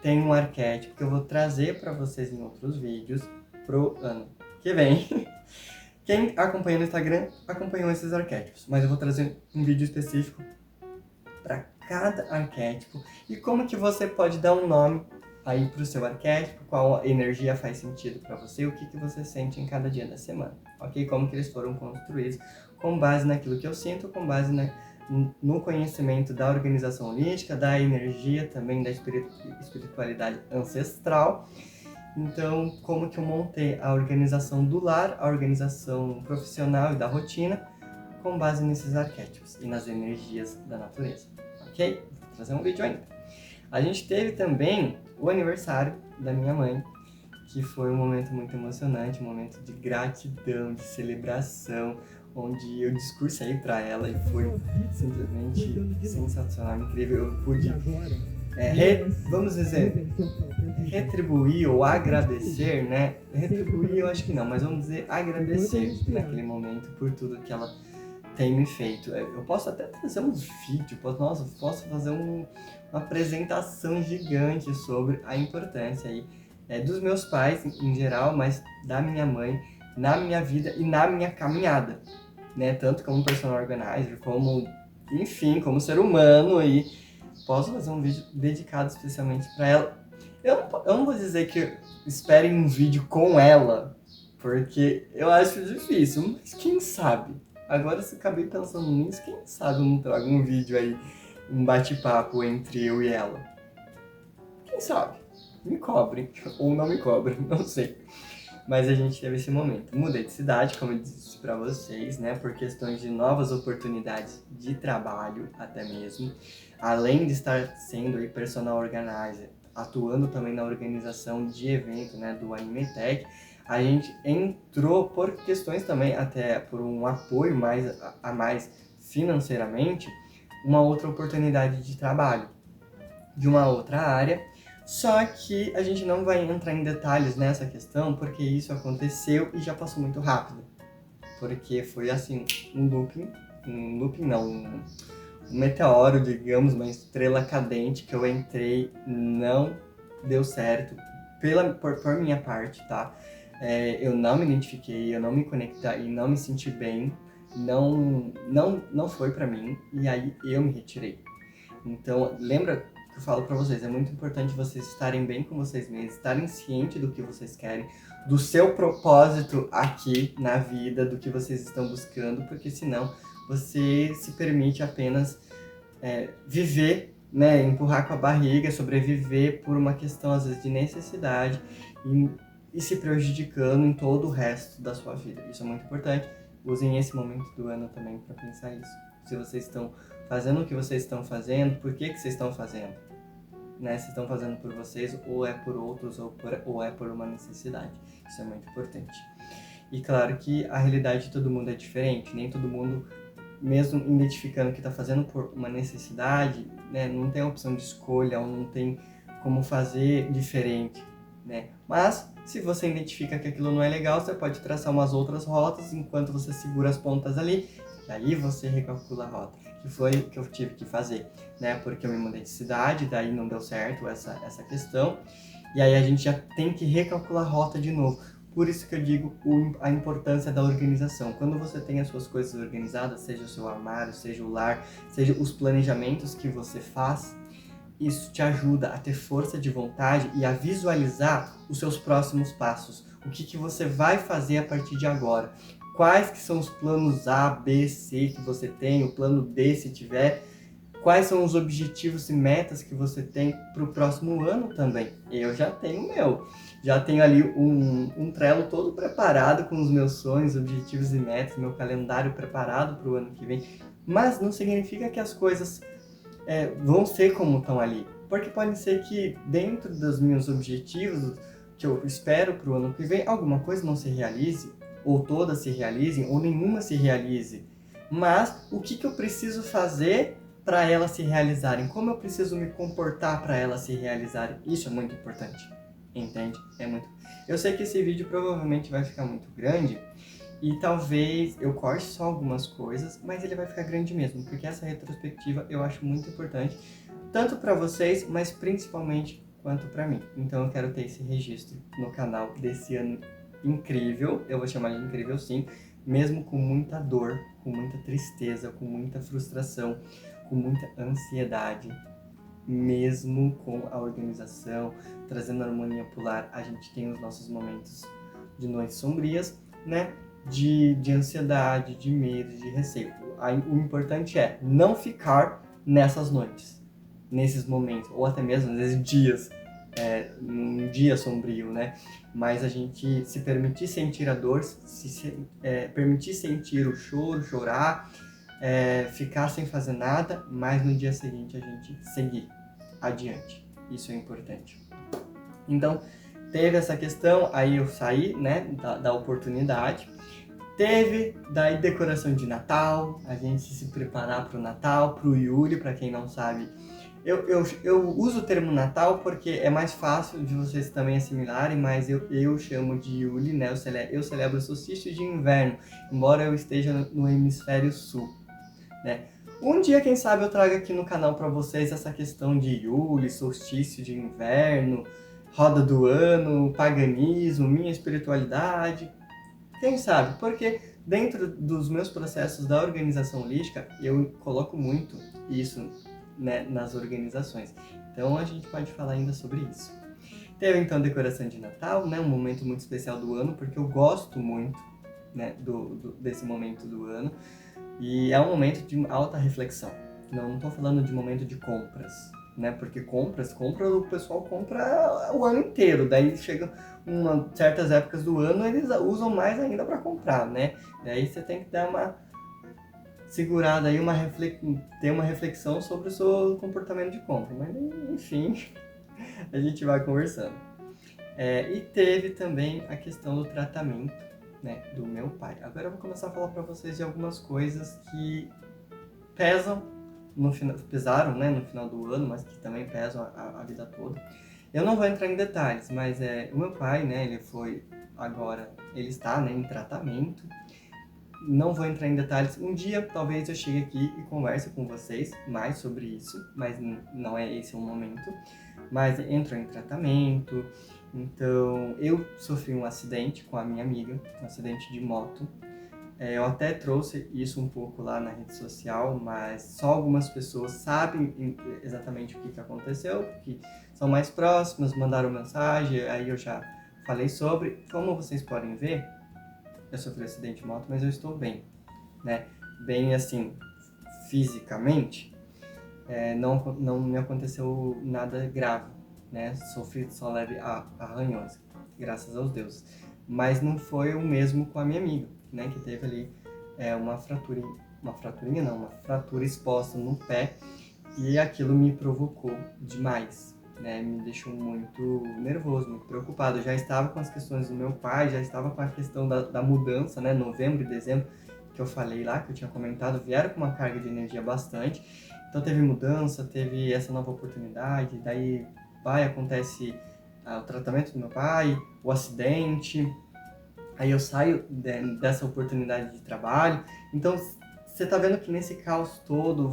tem um arquétipo que eu vou trazer para vocês em outros vídeos pro ano que vem. Quem acompanha no Instagram acompanhou esses arquétipos, mas eu vou trazer um vídeo específico para cada arquétipo e como que você pode dar um nome aí para o seu arquétipo, qual energia faz sentido para você, o que você sente em cada dia da semana, ok? Como que eles foram construídos com base naquilo que eu sinto, com base no conhecimento da organização holística, da energia também, da espiritualidade ancestral. Então, como que eu montei a organização do lar, a organização profissional e da rotina, com base nesses arquétipos e nas energias da natureza, ok? Vou trazer um vídeo ainda. A gente teve também o aniversário da minha mãe, que foi um momento muito emocionante, um momento de gratidão, de celebração, onde eu discursei para ela e foi simplesmente sensacional, incrível. Eu pude, vamos dizer, retribuir ou agradecer, né? Retribuir eu acho que não, mas vamos dizer agradecer naquele momento por tudo que ela tem me feito. Eu posso até trazer um vídeo, posso fazer uma apresentação gigante sobre a importância aí, dos meus pais em geral, mas da minha mãe na minha vida e na minha caminhada, né? Tanto como personal organizer, como, enfim, como ser humano, e posso fazer um vídeo dedicado especialmente para ela. Eu não vou dizer que esperem um vídeo com ela, porque eu acho difícil, mas quem sabe? Agora, se eu acabei pensando nisso, quem sabe eu não trago um vídeo aí, um bate-papo entre eu e ela. Quem sabe? Me cobrem, ou não me cobrem, não sei. Mas a gente teve esse momento. Mudei de cidade, como eu disse pra vocês, né? Por questões de novas oportunidades de trabalho, até mesmo. Além de estar sendo aí personal organizer, atuando também na organização de evento, né? Do Animetech, a gente entrou por questões também, até por um apoio a mais financeiramente, uma outra oportunidade de trabalho de uma outra área. Só que a gente não vai entrar em detalhes nessa questão, porque isso aconteceu e já passou muito rápido. Porque foi assim, um meteoro, digamos, uma estrela cadente que eu entrei, não deu certo, por minha parte, tá? Eu não me identifiquei, eu não me conectei, não me senti bem, não foi pra mim, e aí eu me retirei. Então, lembra que eu falo pra vocês, é muito importante vocês estarem bem com vocês mesmos, estarem cientes do que vocês querem, do seu propósito aqui na vida, do que vocês estão buscando, porque senão você se permite apenas viver, né, empurrar com a barriga, sobreviver por uma questão às vezes de necessidade e se prejudicando em todo o resto da sua vida. Isso é muito importante. Usem esse momento do ano também para pensar isso. Se vocês estão fazendo o que vocês estão fazendo, por que vocês estão fazendo? Né? Se estão fazendo por vocês, ou é por outros, ou é por uma necessidade. Isso é muito importante. E claro que a realidade de todo mundo é diferente. Nem todo mundo, mesmo identificando que está fazendo por uma necessidade, né, não tem opção de escolha, ou não tem como fazer diferente, né? Mas se você identifica que aquilo não é legal, você pode traçar umas outras rotas enquanto você segura as pontas ali, e aí você recalcula a rota, que foi o que eu tive que fazer, né? Porque eu me mudei de cidade, daí não deu certo essa questão, e aí a gente já tem que recalcular a rota de novo. Por isso que eu digo a importância da organização. Quando você tem as suas coisas organizadas, seja o seu armário, seja o lar, seja os planejamentos que você faz, isso te ajuda a ter força de vontade e a visualizar os seus próximos passos. O que você vai fazer a partir de agora. Quais que são os planos A, B, C que você tem, o plano D se tiver. Quais são os objetivos e metas que você tem para o próximo ano também? Eu já tenho o meu. Já tenho ali um Trello todo preparado com os meus sonhos, objetivos e metas, meu calendário preparado para o ano que vem. Mas não significa que as coisas vão ser como estão ali. Porque pode ser que dentro dos meus objetivos que eu espero para o ano que vem, alguma coisa não se realize, ou todas se realizem, ou nenhuma se realize. Mas o que eu preciso fazer para elas se realizarem? Como eu preciso me comportar para elas se realizarem? Isso é muito importante, entende? Eu sei que esse vídeo provavelmente vai ficar muito grande e talvez eu corte só algumas coisas, mas ele vai ficar grande mesmo, porque essa retrospectiva eu acho muito importante, tanto para vocês, mas principalmente quanto para mim. Então eu quero ter esse registro no canal desse ano incrível, eu vou chamar de incrível sim, mesmo com muita dor, com muita tristeza, com muita frustração, com muita ansiedade, mesmo com a organização, trazendo a harmonia polar, a gente tem os nossos momentos de noites sombrias, né? De ansiedade, de medo, de receio. O importante é não ficar nessas noites, nesses momentos, ou até mesmo às vezes dias, num dia sombrio, né? Mas a gente se permitir sentir a dor, permitir sentir o choro, chorar, ficar sem fazer nada, mas no dia seguinte a gente seguir adiante. Isso é importante. Então, teve essa questão, aí eu saí, né, da oportunidade. Teve daí decoração de Natal, a gente se preparar para o Natal, para o Yule, para quem não sabe. Eu uso o termo Natal porque é mais fácil de vocês também assimilarem, mas eu chamo de Yule, né? Eu celebro o solstício de inverno, embora eu esteja no hemisfério sul, né? Um dia, quem sabe, eu trago aqui no canal para vocês essa questão de Yule, solstício de inverno, roda do ano, paganismo, minha espiritualidade. Quem sabe? Porque dentro dos meus processos da organização holística, eu coloco muito isso, né, nas organizações. Então a gente pode falar ainda sobre isso. Teve então a decoração de Natal, né, um momento muito especial do ano, porque eu gosto muito, né, desse momento do ano. E é um momento de alta reflexão. Não estou falando de momento de compras, né? Porque compra, o pessoal compra o ano inteiro. Daí chega certas épocas do ano, eles usam mais ainda para comprar, né? Daí você tem que dar uma segurada aí, ter uma reflexão sobre o seu comportamento de compra. Mas enfim, a gente vai conversando. E teve também a questão do tratamento, né, do meu pai. Agora eu vou começar a falar para vocês de algumas coisas que pesaram, né, no final do ano, mas que também pesam a vida toda. Eu não vou entrar em detalhes, mas o meu pai, né, ele está, né, em tratamento. Não vou entrar em detalhes. Um dia, talvez eu chegue aqui e converse com vocês mais sobre isso, mas não é esse o momento. Mas entrou em tratamento. Então, eu sofri um acidente com a minha amiga, um acidente de moto. Eu até trouxe isso um pouco lá na rede social, mas só algumas pessoas sabem exatamente o que aconteceu, que são mais próximas, mandaram mensagem, aí eu já falei sobre. Como vocês podem ver, eu sofri um acidente de moto, mas eu estou bem, né? Bem assim, fisicamente, não me aconteceu nada grave, né? Sofri só leve arranhões, graças aos deuses. Mas não foi o mesmo com a minha amiga, né? Que teve ali uma fratura exposta no pé, e aquilo me provocou demais, né? Me deixou muito nervoso, muito preocupado. Eu já estava com as questões do meu pai, já estava com a questão da mudança, né? Novembro e dezembro, que eu falei lá, que eu tinha comentado, vieram com uma carga de energia bastante. Então teve mudança, teve essa nova oportunidade, daí acontece o tratamento do meu pai, o acidente, aí eu saio dessa oportunidade de trabalho. Então você tá vendo que nesse caos todo,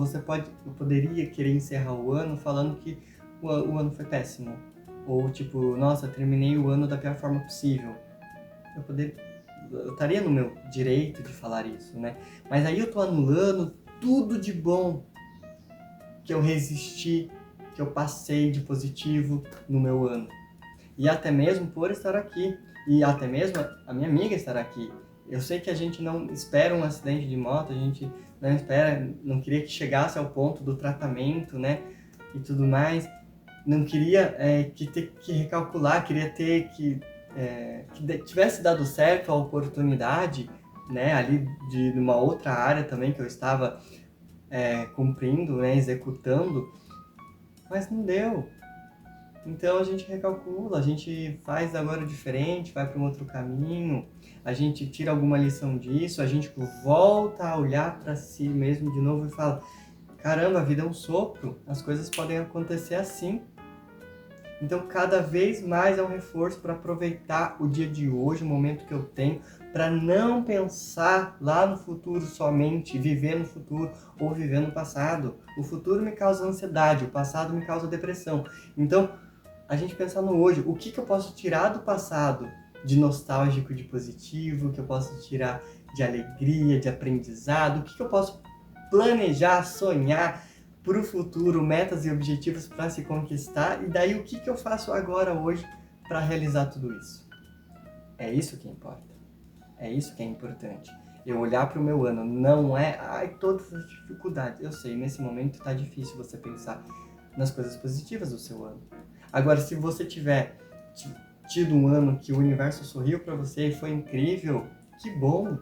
eu poderia querer encerrar o ano falando que o ano foi péssimo, ou tipo, nossa, terminei o ano da pior forma possível. Eu estaria no meu direito de falar isso, né? Mas aí eu tô anulando tudo de bom que eu resisti, que eu passei de positivo no meu ano. E até mesmo por estar aqui, e até mesmo a minha amiga estar aqui. Eu sei que a gente não espera um acidente de moto, a gente não queria que chegasse ao ponto do tratamento, né, e tudo mais. Não queria ter que recalcular, queria ter que tivesse dado certo a oportunidade, né, ali de uma outra área também que eu estava cumprindo, né, executando, mas não deu. Então a gente recalcula, a gente faz agora diferente, vai para um outro caminho, a gente tira alguma lição disso, a gente volta a olhar para si mesmo de novo e fala: caramba, a vida é um sopro, as coisas podem acontecer assim. Então cada vez mais é um reforço para aproveitar o dia de hoje, o momento que eu tenho, para não pensar lá no futuro somente, viver no futuro ou viver no passado. O futuro me causa ansiedade, o passado me causa depressão. Então, a gente pensar no hoje, o que eu posso tirar do passado de nostálgico, de positivo, o que eu posso tirar de alegria, de aprendizado, o que eu posso planejar, sonhar para o futuro, metas e objetivos para se conquistar, e daí o que eu faço agora, hoje, para realizar tudo isso. É isso que importa, é isso que é importante. Eu olhar para o meu ano, não é todas as dificuldades. Eu sei, nesse momento está difícil você pensar nas coisas positivas do seu ano. Agora, se você tiver tido um ano que o universo sorriu para você e foi incrível, que bom!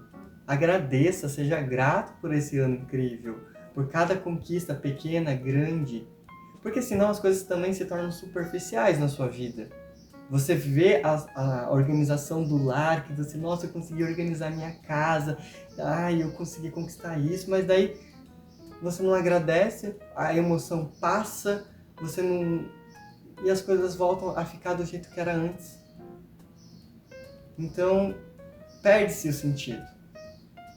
Agradeça, seja grato por esse ano incrível, por cada conquista pequena, grande, porque senão as coisas também se tornam superficiais na sua vida. Você vê a organização do lar, que você, nossa, eu consegui organizar minha casa, eu consegui conquistar isso, mas daí você não agradece, a emoção passa, você não... e as coisas voltam a ficar do jeito que era antes. Então, perde-se o sentido,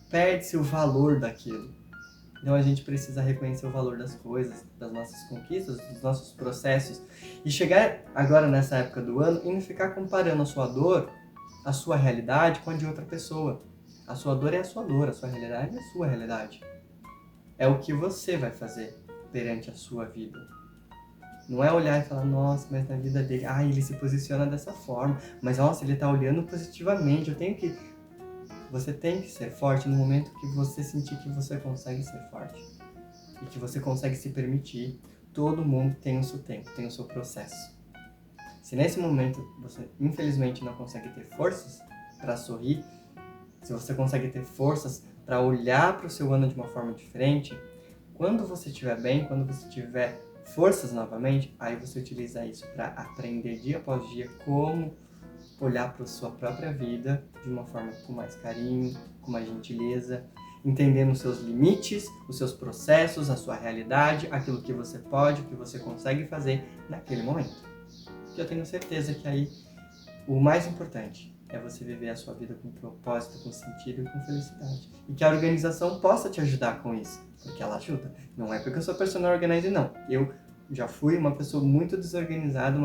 perde-se o valor daquilo. Então a gente precisa reconhecer o valor das coisas, das nossas conquistas, dos nossos processos, e chegar agora nessa época do ano e não ficar comparando a sua dor, a sua realidade com a de outra pessoa. A sua dor é a sua dor, a sua realidade é a sua realidade. É o que você vai fazer perante a sua vida. Não é olhar e falar, nossa, mas na vida dele, ele se posiciona dessa forma, mas nossa, ele tá olhando positivamente, Você tem que ser forte no momento que você sentir que você consegue ser forte. E que você consegue se permitir. Todo mundo tem o seu tempo, tem o seu processo. Se nesse momento você, infelizmente, não consegue ter forças para sorrir, se você consegue ter forças para olhar para o seu ano de uma forma diferente, quando você estiver bem, quando você tiver forças novamente, aí você utiliza isso para aprender dia após dia como olhar para a sua própria vida de uma forma com mais carinho, com mais gentileza, entendendo os seus limites, os seus processos, a sua realidade, aquilo que você pode, o que você consegue fazer naquele momento. Que eu tenho certeza que aí o mais importante é você viver a sua vida com propósito, com sentido e com felicidade. E que a organização possa te ajudar com isso, porque ela ajuda. Não é porque eu sou personal organizer, não. Eu já fui uma pessoa muito desorganizada,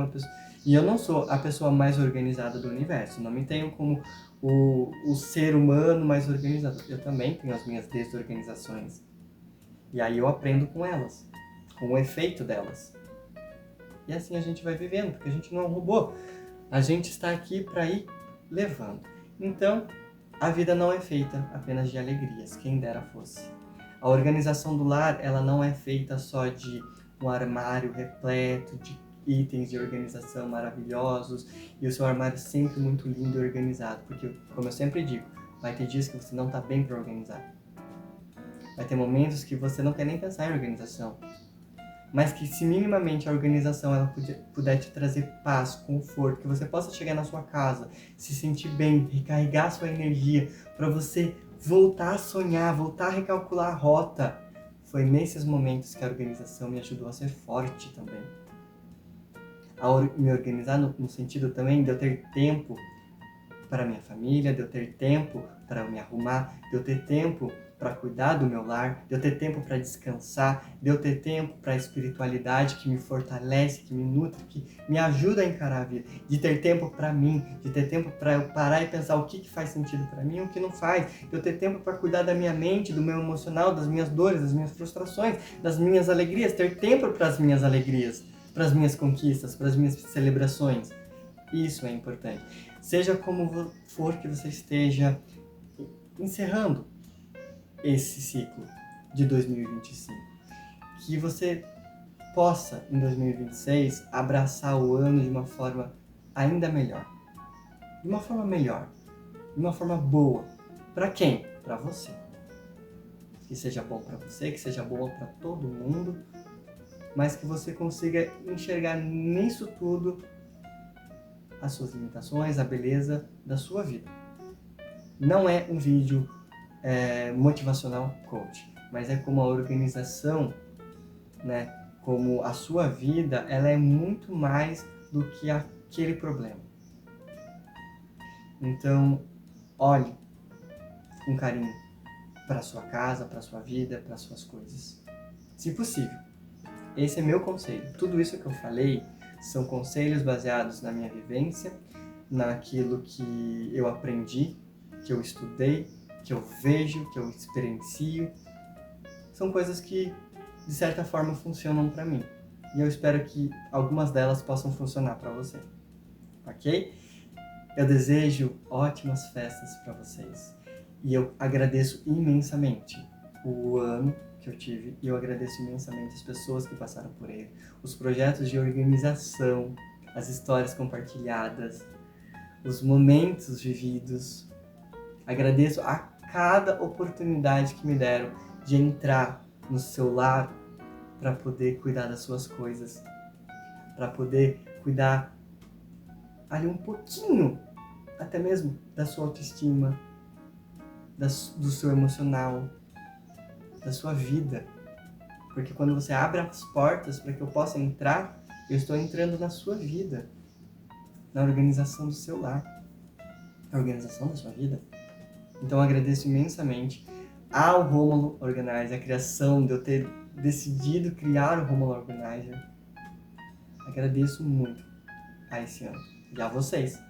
e eu não sou a pessoa mais organizada do universo. Não me tenho como o ser humano mais organizado. Eu também tenho as minhas desorganizações. E aí eu aprendo com elas, com o efeito delas. E assim a gente vai vivendo, porque a gente não é um robô. A gente está aqui para ir levando. Então, a vida não é feita apenas de alegrias, quem dera fosse. A organização do lar, ela não é feita só de um armário repleto de itens de organização maravilhosos e o seu armário sempre muito lindo e organizado, porque, como eu sempre digo, vai ter dias que você não está bem para organizar. Vai ter momentos que você não quer nem pensar em organização, mas que se minimamente a organização ela puder te trazer paz, conforto, que você possa chegar na sua casa, se sentir bem, recarregar sua energia, para você voltar a sonhar, voltar a recalcular a rota. Foi nesses momentos que a organização me ajudou a ser forte também. A me organizar no sentido também de eu ter tempo para minha família, de eu ter tempo para me arrumar, de eu ter tempo para cuidar do meu lar, de eu ter tempo para descansar, de eu ter tempo para a espiritualidade que me fortalece, que me nutre, que me ajuda a encarar a vida, de ter tempo para mim, de ter tempo para eu parar e pensar o que faz sentido para mim e o que não faz, de eu ter tempo para cuidar da minha mente, do meu emocional, das minhas dores, das minhas frustrações, das minhas alegrias, ter tempo para as minhas alegrias, para as minhas conquistas, para as minhas celebrações. Isso é importante. Seja como for que você esteja, encerrando esse ciclo de 2025. Que você possa, em 2026, abraçar o ano de uma forma ainda melhor. De uma forma melhor. De uma forma boa. Para quem? Para você. Que seja bom para você, que seja boa para todo mundo, mas que você consiga enxergar nisso tudo as suas limitações, a beleza da sua vida. Não é um vídeo motivacional coach, mas é como a organização, né? Como a sua vida, ela é muito mais do que aquele problema. Então, olhe com carinho para sua casa, para sua vida, para suas coisas. Se possível. Esse é meu conselho. Tudo isso que eu falei são conselhos baseados na minha vivência, naquilo que eu aprendi, que eu estudei, que eu vejo, que eu experiencio. São coisas que, de certa forma, funcionam para mim. E eu espero que algumas delas possam funcionar para você. Ok? Eu desejo ótimas festas para vocês. E eu agradeço imensamente o ano que eu tive. E eu agradeço imensamente as pessoas que passaram por ele. Os projetos de organização, as histórias compartilhadas, os momentos vividos. Agradeço a cada oportunidade que me deram de entrar no seu lar para poder cuidar das suas coisas. Para poder cuidar ali um pouquinho, até mesmo, da sua autoestima, do seu emocional, da sua vida. Porque quando você abre as portas para que eu possa entrar, eu estou entrando na sua vida, na organização do seu lar, na organização da sua vida. Então eu agradeço imensamente ao Romulo Organizer, a criação de eu ter decidido criar o Romulo Organizer. Agradeço muito a esse ano e a vocês.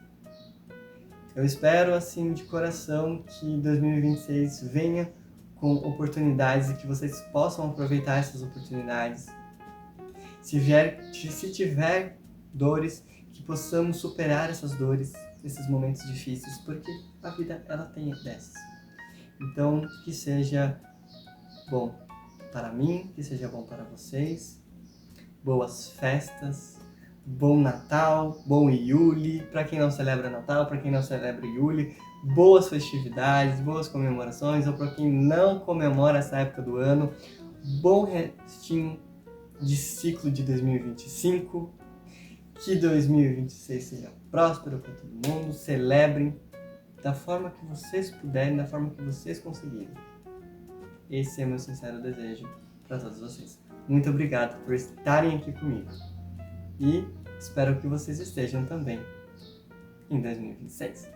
Eu espero, assim, de coração, que 2026 venha com oportunidades e que vocês possam aproveitar essas oportunidades. Se tiver dores, que possamos superar essas dores, esses momentos difíceis, porque a vida, ela tem dessas. Então, que seja bom para mim, que seja bom para vocês. Boas festas. Bom Natal, bom Iule, para quem não celebra Natal, para quem não celebra Iule, boas festividades, boas comemorações, ou para quem não comemora essa época do ano, bom restinho de ciclo de 2025, que 2026 seja próspero para todo mundo, celebrem da forma que vocês puderem, da forma que vocês conseguirem. Esse é meu sincero desejo para todos vocês. Muito obrigado por estarem aqui comigo. E espero que vocês estejam também em 2026.